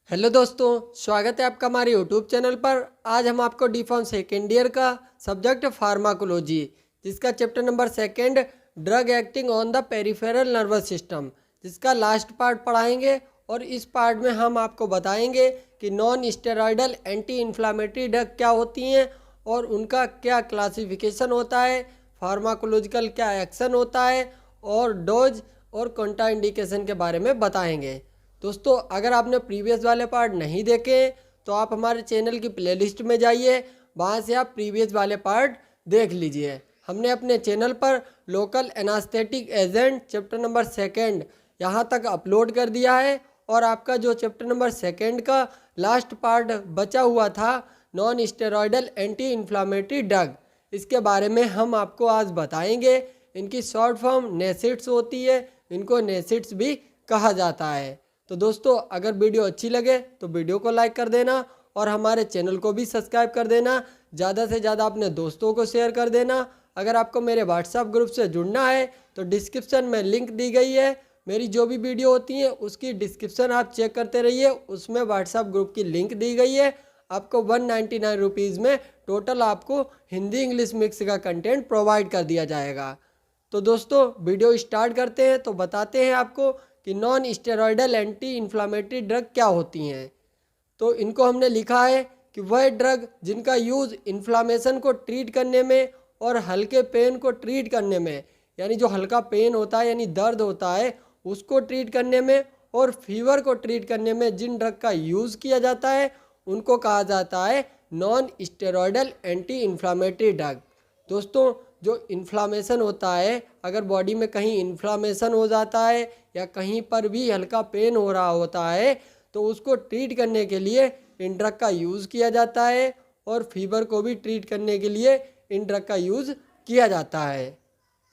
Hello दोस्तों, स्वागत है आपका हमारे यूट्यूब चैनल पर। आज हम आपको डी फार्म सेकेंड ईयर का सब्जेक्ट फार्माकोलॉजी, जिसका chapter number second drug acting on the peripheral nervous system, जिसका लास्ट पार्ट पढ़ाएंगे। और इस पार्ट में हम आपको बताएंगे कि non steroidal anti inflammatory drug क्या होती हैं और उनका क्या क्लासिफिकेशन होता है, फार्माकोलॉजिकल क्या एक्शन होता है और डोज और कॉन्ट्राइंडिकेशन के बारे में बताएंगे। दोस्तों, अगर आपने प्रीवियस वाले पार्ट नहीं देखे तो आप हमारे चैनल की प्लेलिस्ट में जाइए, वहाँ से आप प्रीवियस वाले पार्ट देख लीजिए। हमने अपने चैनल पर local anaesthetic agent chapter number second यहाँ तक अपलोड कर दिया है। और आपका जो चैप्टर नंबर सेकेंड का लास्ट पार्ट बचा हुआ था, non steroidal anti inflammatory drug, इसके बारे में हम आपको आज बताएंगे। इनकी शॉर्ट फॉर्म नेसिड्स होती है, इनको नेसिड्स भी कहा जाता है। तो दोस्तों, अगर वीडियो अच्छी लगे तो वीडियो को लाइक कर देना और हमारे चैनल को भी सब्सक्राइब कर देना। ज़्यादा से ज़्यादा अपने दोस्तों को शेयर कर देना। अगर आपको मेरे व्हाट्सएप ग्रुप से जुड़ना है तो डिस्क्रिप्शन में लिंक दी गई है। मेरी जो भी वीडियो होती है उसकी डिस्क्रिप्शन आप चेक करते रहिए, उसमें व्हाट्सएप ग्रुप की लिंक दी गई है। आपको 199 रुपीज़ में टोटल आपको हिंदी इंग्लिश मिक्स का कंटेंट प्रोवाइड कर दिया जाएगा। तो दोस्तों, वीडियो स्टार्ट करते हैं। तो बताते हैं आपको कि non steroidal anti inflammatory drug क्या होती हैं। तो इनको हमने लिखा है कि वह ड्रग जिनका यूज़ इन्फ्लामेशन को ट्रीट करने में और हल्के पेन को ट्रीट करने में, यानी जो हल्का पेन होता है यानी दर्द होता है उसको ट्रीट करने में, और फीवर को ट्रीट करने में जिन ड्रग का यूज़ किया जाता है उनको कहा जाता है non steroidal anti inflammatory drug. दोस्तों, जो इन्फ्लामेशन होता है, अगर बॉडी में कहीं इन्फ्लामेशन हो जाता है या कहीं पर भी हल्का पेन हो रहा होता है तो उसको ट्रीट करने के लिए इन ड्रग का यूज़ किया जाता है, और फीवर को भी ट्रीट करने के लिए इन ड्रग का यूज़ किया जाता है।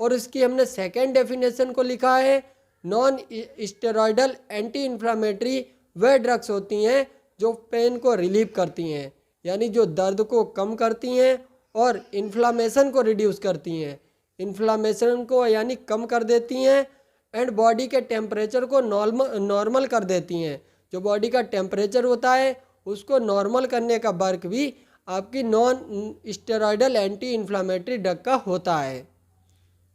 और इसकी हमने सेकेंड डेफिनेशन को लिखा है, नॉन स्टेरॉयडल एंटी इन्फ्लामेटरी वह ड्रग्स होती हैं जो पेन को रिलीव करती हैं, यानी जो दर्द को कम करती हैं और इन्फ्लामेशन को रिड्यूस करती हैं, इन्फ्लामेशन को यानी कम कर देती हैं, एंड बॉडी के टेम्परेचर को नॉर्मल कर देती हैं। जो बॉडी का टेम्परेचर होता है उसको नॉर्मल करने का वर्क भी आपकी non steroidal anti inflammatory drug का होता है।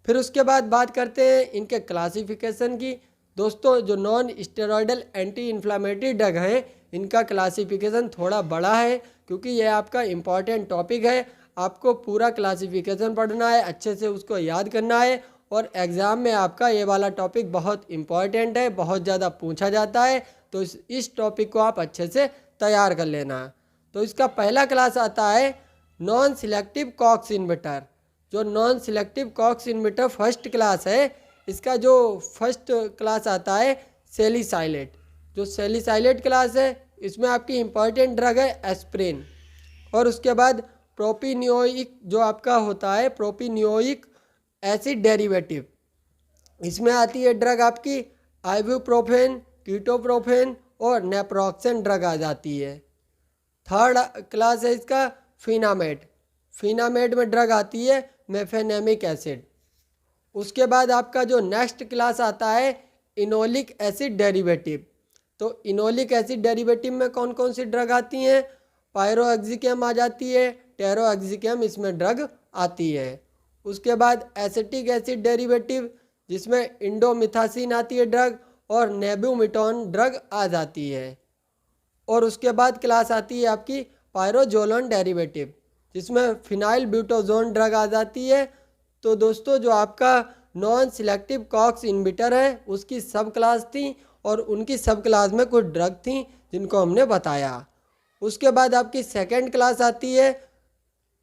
फिर उसके बाद बात करते हैं इनके क्लासिफिकेशन की। दोस्तों, जो non steroidal anti inflammatory drug हैं इनका क्लासिफिकेशन थोड़ा बड़ा है, क्योंकि यह आपका इम्पॉर्टेंट टॉपिक है। आपको पूरा क्लासिफिकेशन पढ़ना है, अच्छे से उसको याद करना है, और एग्ज़ाम में आपका ये वाला टॉपिक बहुत इम्पॉर्टेंट है, बहुत ज़्यादा पूछा जाता है। तो इस टॉपिक को आप अच्छे से तैयार कर लेना। तो इसका पहला क्लास आता है नॉन सिलेक्टिव कॉक्स इनहिबिटर। जो non selective COX inhibitor first class है, इसका जो फर्स्ट क्लास आता है सेलिसाइलेट। जो सेलिसाइलेट क्लास है इसमें आपकी इम्पॉर्टेंट ड्रग है एस्प्रिन। और उसके बाद प्रोपिनियोइक जो आपका होता है प्रोपिनियोइक एसिड डेरिवेटिव, इसमें आती है ड्रग आपकी आइबुप्रोफेन, कीटोप्रोफेन और नेप्रोक्सन ड्रग आ जाती है। थर्ड क्लास है इसका फिनामेट। फिनामेट में ड्रग आती है मेफेनेमिक एसिड। उसके बाद आपका जो नेक्स्ट क्लास आता है इनोलिक एसिड डेरिवेटिव। तो इनोलिक एसिड डेरिवेटिव में कौन कौन सी ड्रग आती हैं? पायरोएक्सिकम आ जाती है, टेरोएक्सिकम इसमें ड्रग आती है। उसके बाद एसिटिक एसिड डेरिवेटिव जिसमें इंडोमिथासिन आती है ड्रग, और नेबुमिटॉन ड्रग आ जाती है। और उसके बाद क्लास आती है आपकी पायरोजोलोन डेरिवेटिव जिसमें फिनाइल ब्यूटोजोन ड्रग आ जाती है। तो दोस्तों, जो आपका नॉन सिलेक्टिव कॉक्स इनहिबिटर है उसकी सब क्लास थी, और उनकी सब क्लास में कुछ ड्रग थी जिनको हमने बताया। उसके बाद आपकी सेकेंड क्लास आती है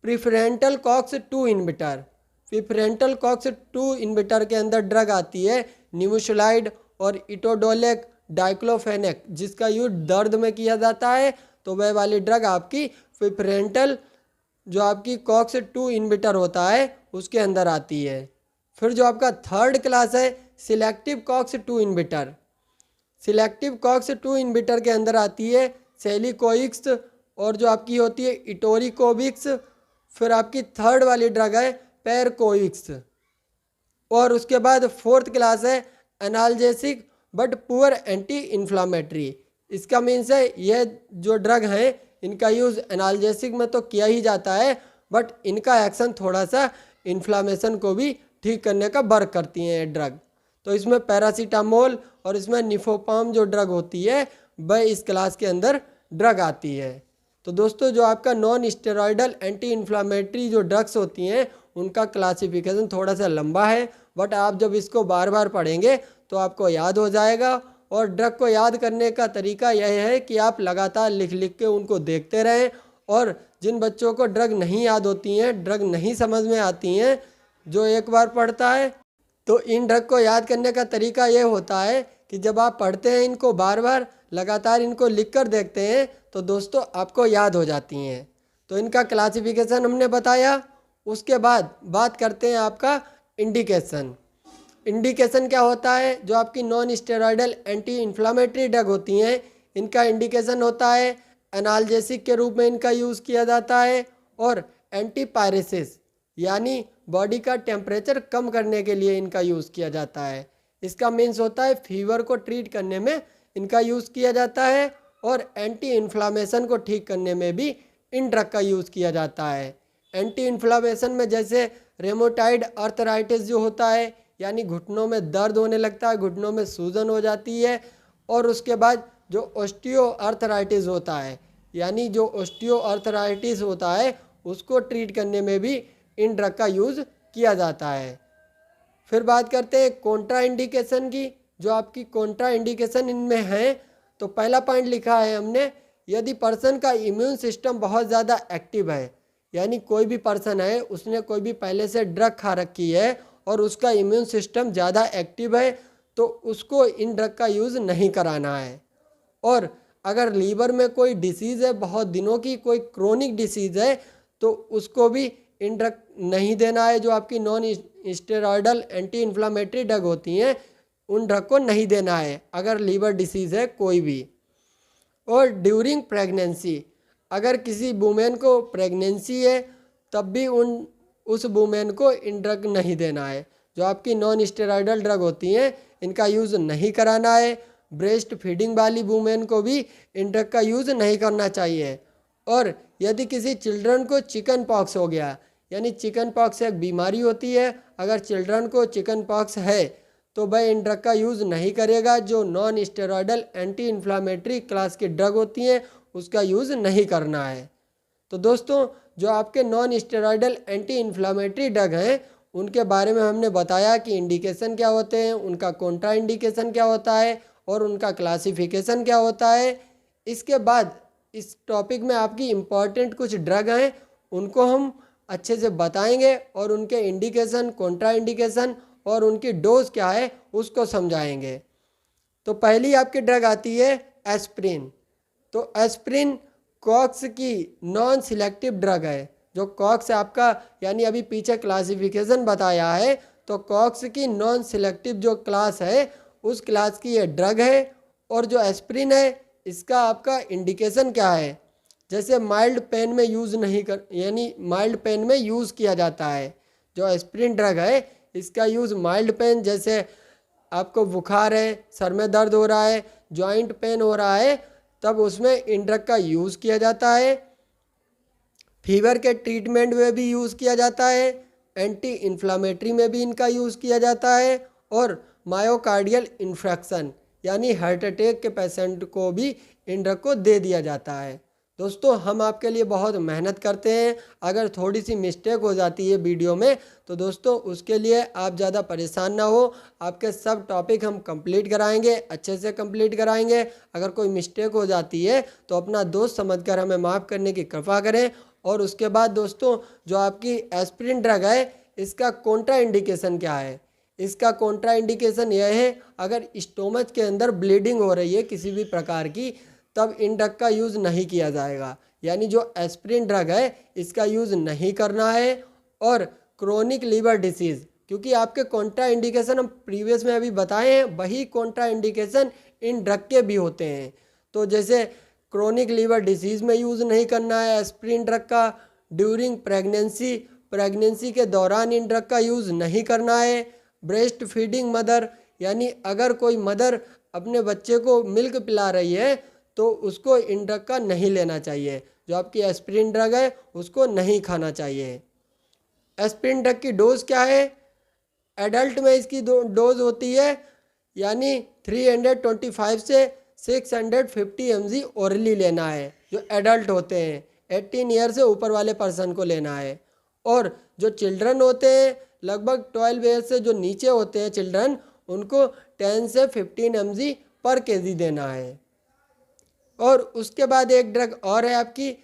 प्रिफरेंटल कॉक्स 2 इनहिबिटर। प्रिफरेंटल कॉक्स 2 इनहिबिटर के अंदर ड्रग आती है निमुसुलाइड और इटोडोलेक डाइक्लोफेनेक, जिसका यूज दर्द में किया जाता है। तो वह वाली ड्रग आपकी प्रिफरेंटल जो आपकी कॉक्स 2 इनहिबिटर होता है उसके अंदर आती है। फिर जो आपका थर्ड क्लास है selective COX 2 inhibitor. Selective COX 2 inhibitor के अंदर आती है सेलिकोइक्स, और जो आपकी होती है इटोरिकोविक्स। फिर आपकी थर्ड वाली ड्रग है पेरकोइक्स। और उसके बाद फोर्थ क्लास है analgesic but poor anti inflammatory, इसका मीन्स है ये जो ड्रग हैं इनका यूज़ एनाल्जेसिक में तो किया ही जाता है, बट इनका एक्शन थोड़ा सा इन्फ्लामेशन को भी ठीक करने का वर्क करती हैं ये ड्रग। तो इसमें पैरासीटामोल और इसमें निफोपाम जो ड्रग होती है वह इस क्लास के अंदर ड्रग आती है। तो दोस्तों जो आपका नॉन स्टेरॉयडल एंटी इन्फ्लामेटरी जो ड्रग्स होती हैं उनका क्लासिफिकेशन थोड़ा सा लंबा है, बट आप जब इसको बार बार पढ़ेंगे तो आपको याद हो जाएगा। और ड्रग को याद करने का तरीका यह है कि आप लगातार लिख लिख के उनको देखते रहें। और जिन बच्चों को ड्रग नहीं याद होती हैं, ड्रग नहीं समझ में आती हैं, जो एक बार पढ़ता है, तो इन ड्रग को याद करने का तरीका ये होता है कि जब आप पढ़ते हैं इनको बार बार लगातार इनको लिख कर देखते हैं तो दोस्तों आपको याद हो जाती हैं। तो इनका क्लासिफिकेशन हमने बताया। उसके बाद बात करते हैं आपका इंडिकेशन। इंडिकेशन क्या होता है? जो आपकी non steroidal anti inflammatory drug होती हैं इनका इंडिकेशन होता है एनाल्जेसिक के रूप में इनका यूज़ किया जाता है, और एंटीपायरेसिस यानी बॉडी का टेम्परेचर कम करने के लिए इनका यूज़ किया जाता है। इसका मीन्स होता है फीवर को ट्रीट करने में इनका यूज़ किया जाता है, और एंटी इन्फ्लामेशन को ठीक करने में भी इन ड्रग का यूज़ किया जाता है। एंटी इन्फ्लामेशन में जैसे रेमोटाइड आर्थराइटिस जो होता है, यानी घुटनों में दर्द होने लगता है, घुटनों में सूजन हो जाती है, और उसके बाद जो ऑस्टियो आर्थराइटिस होता है, यानी जो ऑस्टियो आर्थराइटिस होता है उसको ट्रीट करने में भी इन ड्रग का यूज़ किया जाता है। फिर बात करते हैं कॉन्ट्रा इंडिकेशन की। जो आपकी कॉन्ट्रा इंडिकेशन इनमें है, तो पहला पॉइंट लिखा है हमने, यदि पर्सन का इम्यून सिस्टम बहुत ज़्यादा एक्टिव है, यानी कोई भी पर्सन है उसने कोई भी पहले से ड्रग खा रखी है और उसका इम्यून सिस्टम ज़्यादा एक्टिव है, तो उसको इन ड्रग का यूज़ नहीं कराना है। और अगर लीवर में कोई डिसीज़ है, बहुत दिनों की कोई क्रोनिक डिसीज़ है, तो उसको भी इन ड्रग नहीं देना है। जो आपकी non steroidal anti inflammatory drug होती हैं उन ड्रग को नहीं देना है अगर लीवर डिसीज़ है कोई भी। और ड्यूरिंग प्रेगनेंसी, अगर किसी वुमेन को प्रेगनेंसी है तब भी उस वुमेन को इन ड्रग नहीं देना है। जो आपकी नॉन स्टेरॉयडल ड्रग होती हैं इनका यूज़ नहीं कराना है। ब्रेस्ट फीडिंग वाली वुमेन को भी इन ड्रग का यूज़ नहीं करना चाहिए। और यदि किसी चिल्ड्रन को चिकन पॉक्स हो गया, यानी चिकन पॉक्स एक बीमारी होती है, अगर चिल्ड्रन को चिकन पॉक्स है तो वह इन ड्रग का यूज़ नहीं करेगा। जो non steroidal anti inflammatory class की ड्रग होती हैं उसका यूज़ नहीं करना है। तो दोस्तों जो आपके non steroidal anti inflammatory drug हैं उनके बारे में हमने बताया कि इंडिकेशन क्या होते हैं, उनका कॉन्ट्रा इंडिकेशन क्या होता है, और उनका क्लासिफिकेशन क्या होता है। इसके बाद इस टॉपिक में आपकी इम्पॉर्टेंट कुछ ड्रग हैं उनको हम अच्छे से बताएंगे, और उनके इंडिकेशन, कॉन्ट्रा इंडिकेशन और उनकी डोज क्या है उसको समझाएंगे। तो पहली आपकी ड्रग आती है एस्प्रिन। तो एस्प्रिन कॉक्स की नॉन सिलेक्टिव ड्रग है। जो कॉक्स आपका, यानी अभी पीछे क्लासिफिकेशन बताया है, तो कॉक्स की नॉन सिलेक्टिव जो क्लास है उस क्लास की ये ड्रग है। और जो एस्प्रिन है इसका आपका इंडिकेशन क्या है? जैसे माइल्ड पेन में यूज़ नहीं कर, यानी माइल्ड पेन में यूज़ किया जाता है। जो एस्प्रिन ड्रग है इसका यूज़ माइल्ड पेन, जैसे आपको बुखार है, सर में दर्द हो रहा है, जॉइंट पेन हो रहा है, तब उसमें इन ड्रग का यूज़ किया जाता है। फीवर के ट्रीटमेंट में भी यूज़ किया जाता है, एंटी इन्फ्लामेटरी में भी इनका यूज़ किया जाता है, और मायोकार्डियल इन्फेक्शन यानी हार्ट अटैक के पेशेंट को भी इन ड्रग को दे दिया जाता है। दोस्तों हम आपके लिए बहुत मेहनत करते हैं, अगर थोड़ी सी मिस्टेक हो जाती है वीडियो में तो दोस्तों उसके लिए आप ज़्यादा परेशान ना हो। आपके सब टॉपिक हम कंप्लीट कराएंगे, अच्छे से कंप्लीट कराएंगे। अगर कोई मिस्टेक हो जाती है तो अपना दोस्त समझकर हमें माफ़ करने की कृपा करें। और उसके बाद दोस्तों जो आपकी एस्प्रिन ड्रग है इसका कॉन्ट्रा इंडिकेशन क्या है? इसका कॉन्ट्रा इंडिकेशन यह है, अगर स्टोमच के अंदर ब्लीडिंग हो रही है किसी भी प्रकार की, तब इन ड्रग का यूज़ नहीं किया जाएगा। यानी जो एस्प्रिन ड्रग है इसका यूज़ नहीं करना है। और क्रोनिक लीवर डिसीज़, क्योंकि आपके कॉन्ट्रा इंडिकेशन हम प्रीवियस में अभी बताए हैं, वही कॉन्ट्रा इंडिकेशन इन ड्रग के भी होते हैं। तो जैसे क्रोनिक लीवर डिसीज़ में यूज़ नहीं करना है एस्प्रिन ड्रग का। ड्यूरिंग प्रेगनेंसी, प्रेगनेंसी के दौरान इन ड्रग का यूज़ नहीं करना है। ब्रेस्ट फीडिंग मदर, यानी अगर कोई मदर अपने बच्चे को मिल्क पिला रही है तो उसको इन ड्रग का नहीं लेना चाहिए। जो आपकी एस्पिरिन ड्रग है उसको नहीं खाना चाहिए। एस्पिरिन ड्रग की डोज क्या है? एडल्ट में इसकी डोज होती है यानी 325 से 650 mg ओरली लेना है, जो एडल्ट होते हैं। 18 ईयर से ऊपर वाले पर्सन को लेना है। और जो चिल्ड्रन होते हैं लगभग 12 ईयर से जो नीचे होते हैं चिल्ड्रन, उनको 10 से 15 mg पर केजी देना है। और उसके बाद एक ड्रग और है आपकी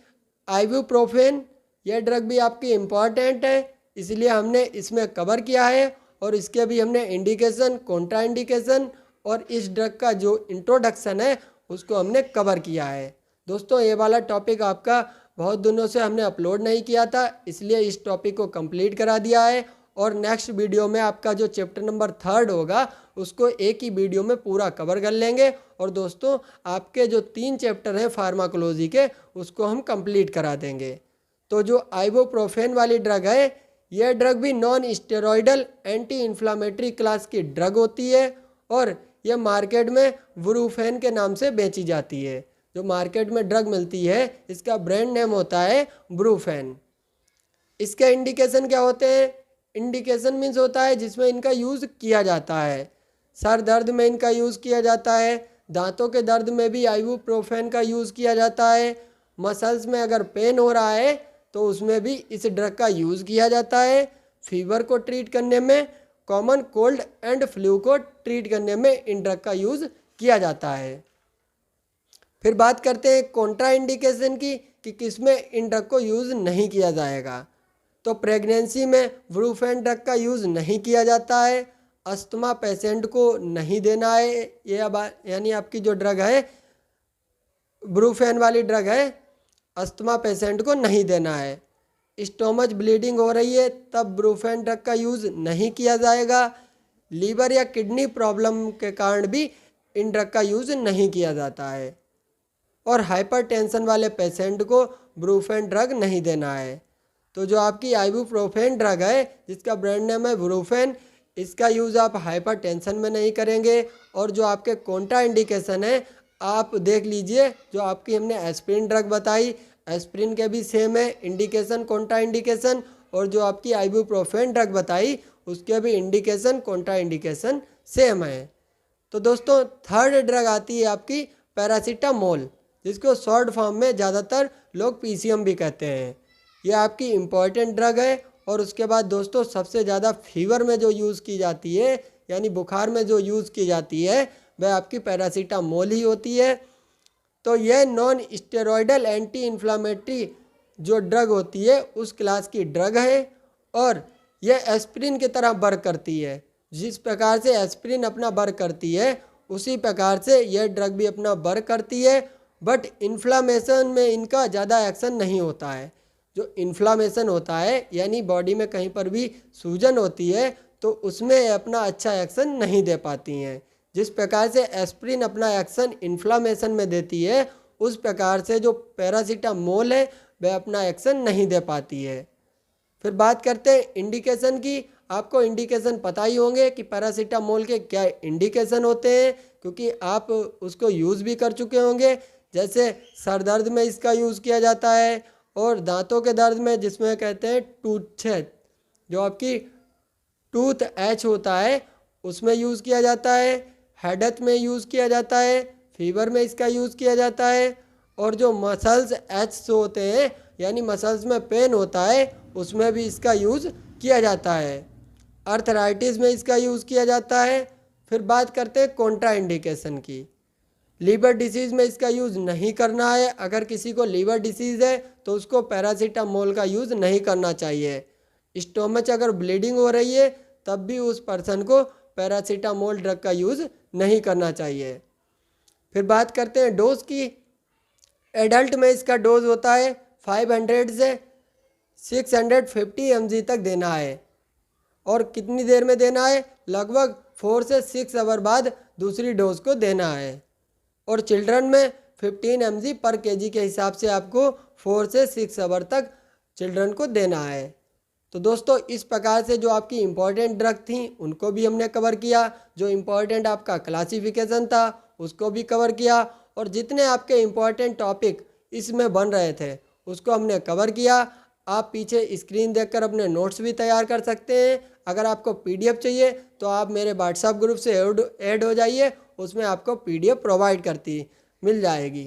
आइबुप्रोफेन। यह ड्रग भी आपकी इम्पॉर्टेंट है, इसलिए हमने इसमें कवर किया है। और इसके भी हमने इंडिकेशन, कॉन्ट्रा इंडिकेशन और इस ड्रग का जो इंट्रोडक्शन है उसको हमने कवर किया है। दोस्तों ये वाला टॉपिक आपका बहुत दिनों से हमने अपलोड नहीं किया था, इसलिए इस टॉपिक को कंप्लीट करा दिया है। और नेक्स्ट वीडियो में आपका जो चैप्टर नंबर 3 होगा उसको एक ही वीडियो में पूरा कवर कर लेंगे। और दोस्तों आपके जो 3 चैप्टर हैं फार्माकोलॉजी के उसको हम कंप्लीट करा देंगे। तो जो आइबुप्रोफेन वाली ड्रग है, यह ड्रग भी non steroidal anti inflammatory class की ड्रग होती है और यह मार्केट में ब्रूफेन के नाम से बेची जाती है। जो मार्केट में ड्रग मिलती है इसका ब्रांड नेम होता है ब्रूफेन। इसके इंडिकेशन क्या होते हैं? इंडिकेशन मीन्स होता है जिसमें इनका यूज़ किया जाता है। सर दर्द में इनका यूज़ किया जाता है, दांतों के दर्द में भी आइबुप्रोफेन का यूज़ किया जाता है, मसल्स में अगर पेन हो रहा है तो उसमें भी इस ड्रग का यूज़ किया जाता है, फीवर को ट्रीट करने में, कॉमन कोल्ड एंड फ्लू को ट्रीट करने में इन ड्रग का यूज़ किया जाता है। फिर बात करते हैं कॉन्ट्रा इंडिकेशन की कि किसमें इन ड्रग को यूज़ नहीं किया जाएगा। तो प्रेगनेंसी में ब्रूफेन ड्रग का यूज़ नहीं किया जाता है, अस्थमा पेशेंट को नहीं देना है। ये अब यानी आपकी जो ड्रग है ब्रूफेन वाली ड्रग है, अस्थमा पेशेंट को नहीं देना है। स्टोमच ब्लीडिंग हो रही है तब ब्रूफेन ड्रग का यूज़ नहीं किया जाएगा। लीवर या किडनी प्रॉब्लम के कारण भी इन ड्रग का यूज़ नहीं किया जाता है। और हाइपरटेंशन वाले पेशेंट को ब्रूफेन ड्रग नहीं देना है। तो जो आपकी आइबुप्रोफेन ड्रग है जिसका ब्रांड नेम है ब्रूफेन, इसका यूज़ आप हाइपरटेंशन में नहीं करेंगे। और जो आपके कॉन्ट्रा इंडिकेशन है आप देख लीजिए, जो आपकी हमने एस्पिरिन ड्रग बताई, एस्पिरिन के भी सेम है इंडिकेशन, कॉन्ट्रा इंडिकेशन। और जो आपकी आइबुप्रोफेन ड्रग बताई उसके भी इंडिकेशन, कॉन्ट्रा इंडिकेशन सेम है। तो दोस्तों थर्ड ड्रग आती है आपकी पैरासीटामोल, जिसको शॉर्ट फॉर्म में ज़्यादातर लोग पीसीएम भी कहते हैं। यह आपकी इम्पॉर्टेंट ड्रग है। और उसके बाद दोस्तों सबसे ज़्यादा फीवर में जो यूज़ की जाती है यानी बुखार में जो यूज़ की जाती है वह आपकी पैरासीटामोल ही होती है। तो यह नॉन स्टेरॉयडल एंटी इन्फ्लामेटरी जो ड्रग होती है उस क्लास की ड्रग है और यह एस्पिरिन की तरह वर्क करती है। जिस प्रकार से एस्पिरिन अपना वर्क करती है उसी प्रकार से यह ड्रग भी अपना वर्क करती है, बट इन्फ्लामेशन में इनका ज़्यादा एक्शन नहीं होता है। जो इन्फ्लामेशन होता है यानी बॉडी में कहीं पर भी सूजन होती है तो उसमें अपना अच्छा एक्शन नहीं दे पाती हैं। जिस प्रकार से एस्पिरिन अपना एक्शन इन्फ्लामेशन में देती है उस प्रकार से जो पैरासीटामोल है वह अपना एक्शन नहीं दे पाती है। फिर बात करते हैं इंडिकेशन की। आपको इंडिकेशन पता ही होंगे कि पैरासीटामोल के क्या इंडिकेशन होते हैं, क्योंकि आप उसको यूज़ भी कर चुके होंगे। जैसे सर दर्द में इसका यूज़ किया जाता है और दांतों के दर्द में जिसमें कहते हैं टूथछेद, जो आपकी टूथ एच होता है उसमें यूज़ किया जाता है, हेडेक में यूज़ किया जाता है, फीवर में इसका यूज़ किया जाता है। और जो मसल्स एच होते हैं यानी मसल्स में पेन होता है उसमें भी इसका यूज़ किया जाता है। अर्थराइटिस में इसका यूज़ किया जाता है। फिर बात करते हैं कॉन्ट्रा इंडिकेशन की। लीवर डिसीज़ में इसका यूज़ नहीं करना है। अगर किसी को लीवर डिसीज़ है तो उसको पैरासीटामोल का यूज़ नहीं करना चाहिए। स्टोमच अगर ब्लीडिंग हो रही है तब भी उस पर्सन को पैरासीटामोल ड्रग का यूज़ नहीं करना चाहिए। फिर बात करते हैं डोज की। एडल्ट में इसका डोज होता है 500 से 650 mg तक देना है। और कितनी देर में देना है? लगभग 4 से 6 आवर बाद दूसरी डोज को देना है। और चिल्ड्रन में 15 mg पर केजी के हिसाब से आपको 4 से 6 आवर तक चिल्ड्रन को देना है। तो दोस्तों इस प्रकार से जो आपकी इम्पॉर्टेंट ड्रग थी उनको भी हमने कवर किया। जो इम्पॉर्टेंट आपका क्लासिफिकेशन था उसको भी कवर किया। और जितने आपके इम्पॉर्टेंट टॉपिक इसमें बन रहे थे उसको हमने कवर किया। आप पीछे स्क्रीन देखकर अपने नोट्स भी तैयार कर सकते हैं। अगर आपको पीडीएफ चाहिए तो आप मेरे व्हाट्सएप ग्रुप से ऐड हो जाइए, उसमें आपको पीडीएफ प्रोवाइड करती मिल जाएगी।